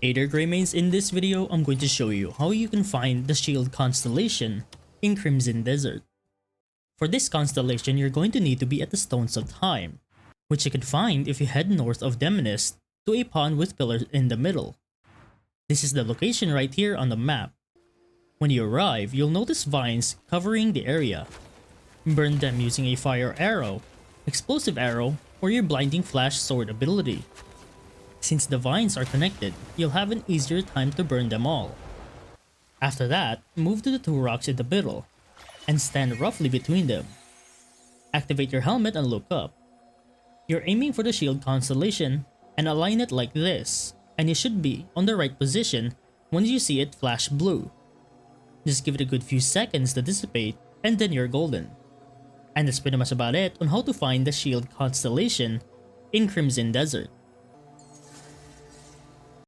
Hey there Greymates, in this video I'm going to show you how you can find the Shield Constellation in Crimson Desert. For this constellation you're going to need to be at the Stones of Time, which you can find if you head north of Demonist to a pond with pillars in the middle. This is the location right here on the map. When you arrive, you'll notice vines covering the area. Burn them using a fire arrow, explosive arrow, or your blinding flash sword ability. Since the vines are connected, you'll have an easier time to burn them all. After that, move to the two rocks in the middle, and stand roughly between them. Activate your helmet and look up. You're aiming for the Shield Constellation, and align it like this, and you should be on the right position once you see it flash blue. Just give it a good few seconds to dissipate, and then you're golden. And that's pretty much about it on how to find the Shield Constellation in Crimson Desert.